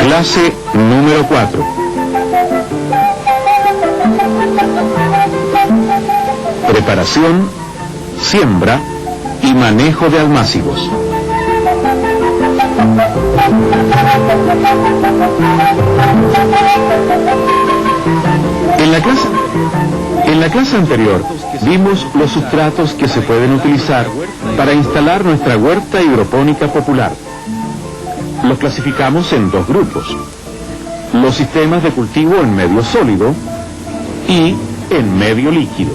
Clase número 4. Preparación, siembra y manejo de almácigos. En la clase anterior vimos los sustratos que se pueden utilizar para instalar nuestra huerta hidropónica popular. Los clasificamos en dos grupos: los sistemas de cultivo en medio sólido y en medio líquido.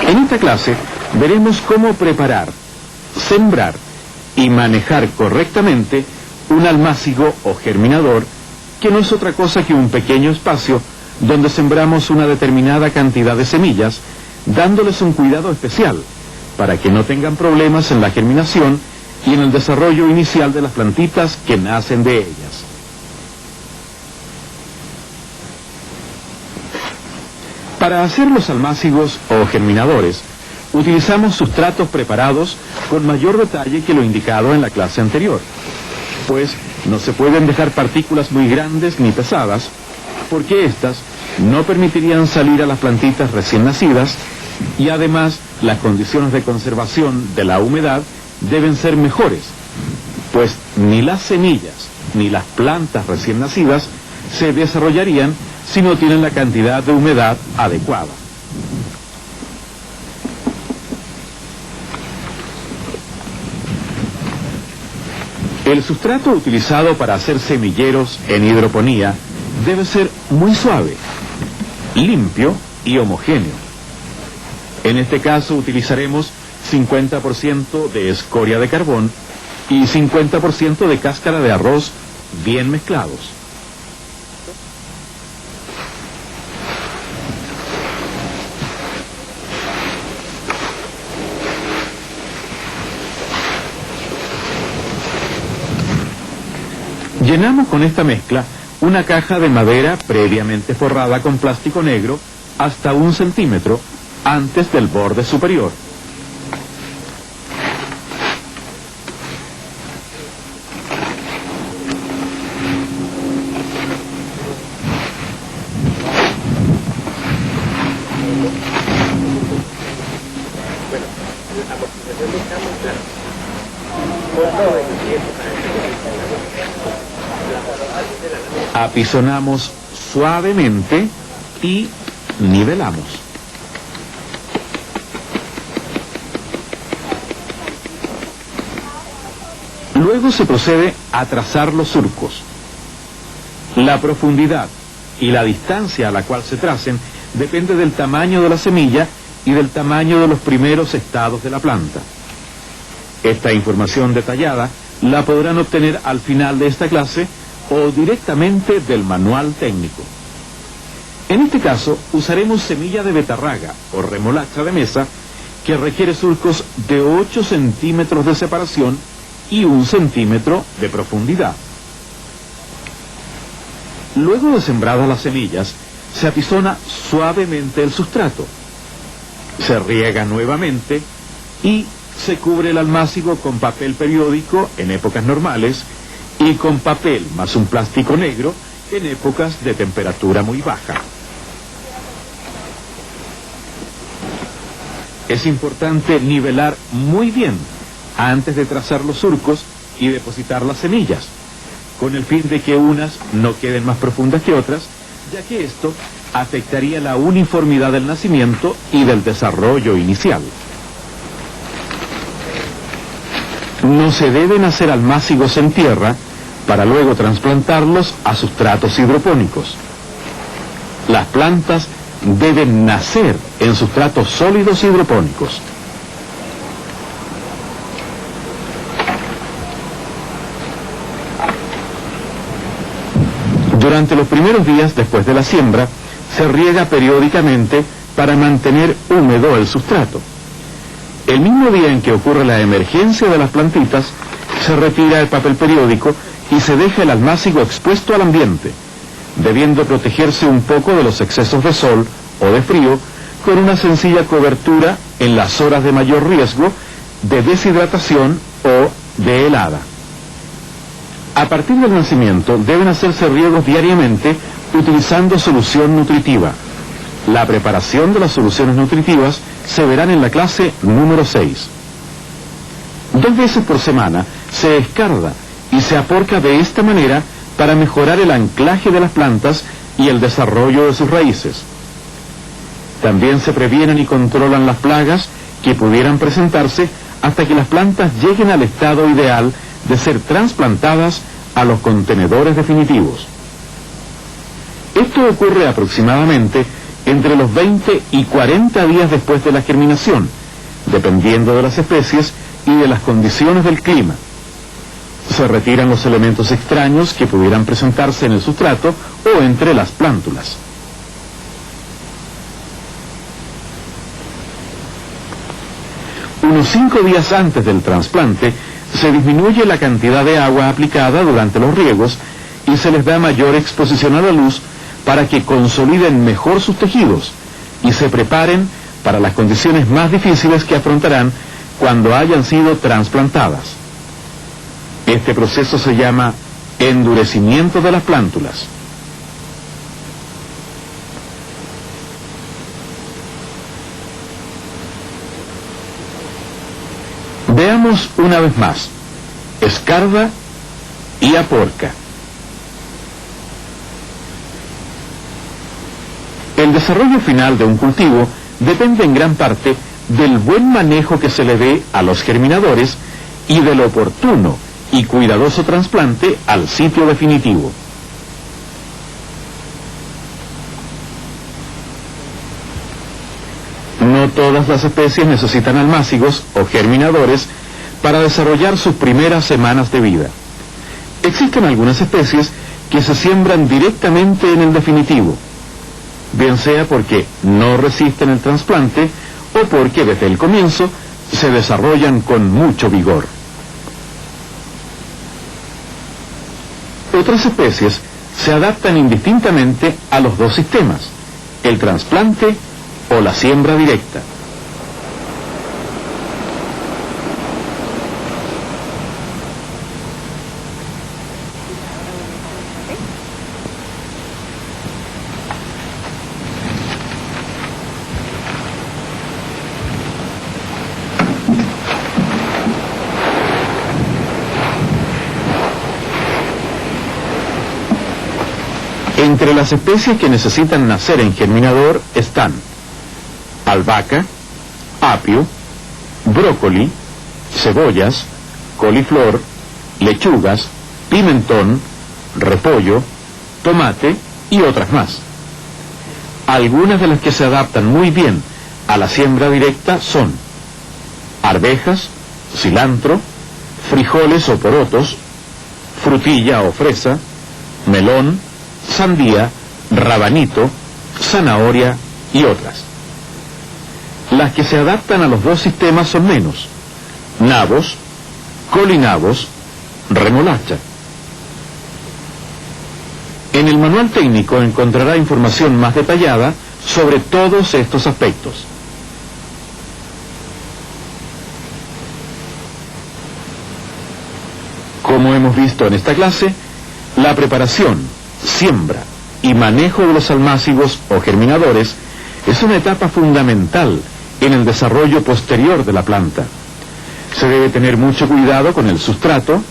En esta clase veremos cómo preparar, sembrar y manejar correctamente un almácigo o germinador, que no es otra cosa que un pequeño espacio donde sembramos una determinada cantidad de semillas, dándoles un cuidado especial para que no tengan problemas en la germinación y en el desarrollo inicial de las plantitas que nacen de ellas. Para hacer los almácigos o germinadores, utilizamos sustratos preparados con mayor detalle que lo indicado en la clase anterior, pues no se pueden dejar partículas muy grandes ni pesadas, porque éstas no permitirían salir a las plantitas recién nacidas, y además las condiciones de conservación de la humedad deben ser mejores, pues ni las semillas ni las plantas recién nacidas se desarrollarían si no tienen la cantidad de humedad adecuada. El sustrato utilizado para hacer semilleros en hidroponía debe ser muy suave, limpio y homogéneo. En este caso utilizaremos 50% de escoria de carbón y 50% de cáscara de arroz bien mezclados. Llenamos con esta mezcla una caja de madera previamente forrada con plástico negro hasta 1 centímetro antes del borde superior. Apisonamos suavemente y nivelamos. Luego se procede a trazar los surcos. La profundidad y la distancia a la cual se tracen depende del tamaño de la semilla y del tamaño de los primeros estados de la planta. Esta información detallada la podrán obtener al final de esta clase o directamente del manual técnico. En este caso usaremos semilla de betarraga o remolacha de mesa, que requiere surcos de 8 centímetros de separación y 1 centímetro de profundidad. Luego de sembradas las semillas, se apisona suavemente el sustrato, se riega nuevamente y se cubre el almácigo con papel periódico en épocas normales y con papel más un plástico negro en épocas de temperatura muy baja. Es importante nivelar muy bien antes de trazar los surcos y depositar las semillas, con el fin de que unas no queden más profundas que otras, ya que esto afectaría la uniformidad del nacimiento y del desarrollo inicial. No se deben hacer almácigos en tierra para luego trasplantarlos a sustratos hidropónicos. Las plantas deben nacer en sustratos sólidos hidropónicos. Durante los primeros días después de la siembra, se riega periódicamente para mantener húmedo el sustrato. El mismo día en que ocurre la emergencia de las plantitas, se retira el papel periódico y se deja el almácigo expuesto al ambiente, debiendo protegerse un poco de los excesos de sol o de frío con una sencilla cobertura en las horas de mayor riesgo de deshidratación o de helada. A partir del nacimiento deben hacerse riegos diariamente utilizando solución nutritiva. La preparación de las soluciones nutritivas se verán en la clase número 6. 2 veces por semana se escarda y se aporca de esta manera para mejorar el anclaje de las plantas y el desarrollo de sus raíces. También se previenen y controlan las plagas que pudieran presentarse hasta que las plantas lleguen al estado ideal de ser trasplantadas a los contenedores definitivos. Esto ocurre aproximadamente entre los 20 y 40 días después de la germinación, dependiendo de las especies y de las condiciones del clima. Se retiran los elementos extraños que pudieran presentarse en el sustrato o entre las plántulas. Unos 5 días antes del trasplante, se disminuye la cantidad de agua aplicada durante los riegos y se les da mayor exposición a la luz para que consoliden mejor sus tejidos y se preparen para las condiciones más difíciles que afrontarán cuando hayan sido trasplantadas. Este proceso se llama endurecimiento de las plántulas. Veamos una vez más: escarda y aporca. El desarrollo final de un cultivo depende en gran parte del buen manejo que se le dé a los germinadores y del oportuno y cuidadoso trasplante al sitio definitivo. No todas las especies necesitan almácigos o germinadores para desarrollar sus primeras semanas de vida. Existen algunas especies que se siembran directamente en el definitivo, bien sea porque no resisten el trasplante o porque desde el comienzo se desarrollan con mucho vigor. Otras especies se adaptan indistintamente a los dos sistemas, el trasplante o la siembra directa. Entre las especies que necesitan nacer en germinador están albahaca, apio, brócoli, cebollas, coliflor, lechugas, pimentón, repollo, tomate y otras más. Algunas de las que se adaptan muy bien a la siembra directa son arvejas, cilantro, frijoles o porotos, frutilla o fresa, melón, sandía, rabanito, zanahoria y otras. Las que se adaptan a los dos sistemas son menos: nabos, colinabos, remolacha. En el manual técnico encontrará información más detallada sobre todos estos aspectos. Como hemos visto en esta clase, la preparación, siembra y manejo de los almácigos o germinadores es una etapa fundamental en el desarrollo posterior de la planta. Se debe tener mucho cuidado con el sustrato,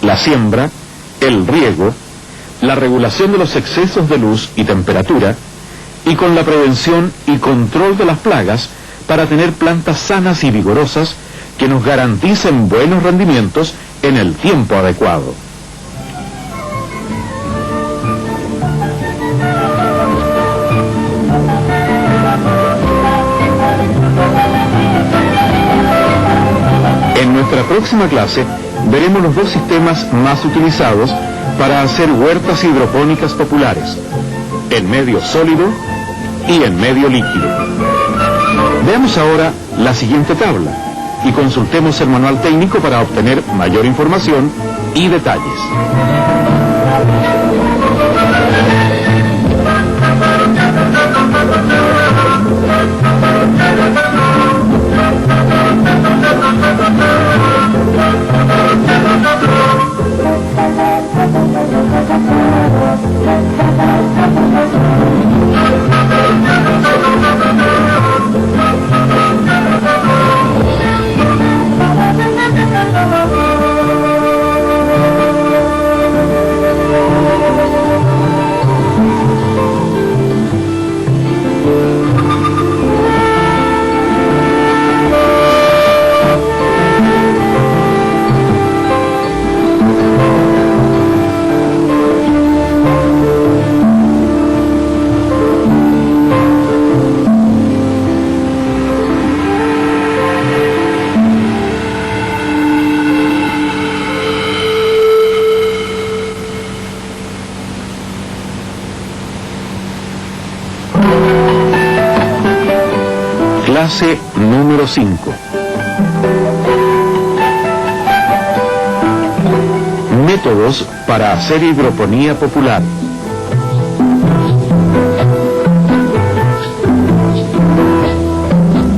la siembra, el riego, la regulación de los excesos de luz y temperatura, y con la prevención y control de las plagas para tener plantas sanas y vigorosas que nos garanticen buenos rendimientos en el tiempo adecuado. En nuestra próxima clase veremos los dos sistemas más utilizados para hacer huertas hidropónicas populares: en medio sólido y en medio líquido. Veamos ahora la siguiente tabla y consultemos el manual técnico para obtener mayor información y detalles. Clase número 5. Métodos para hacer hidroponía popular.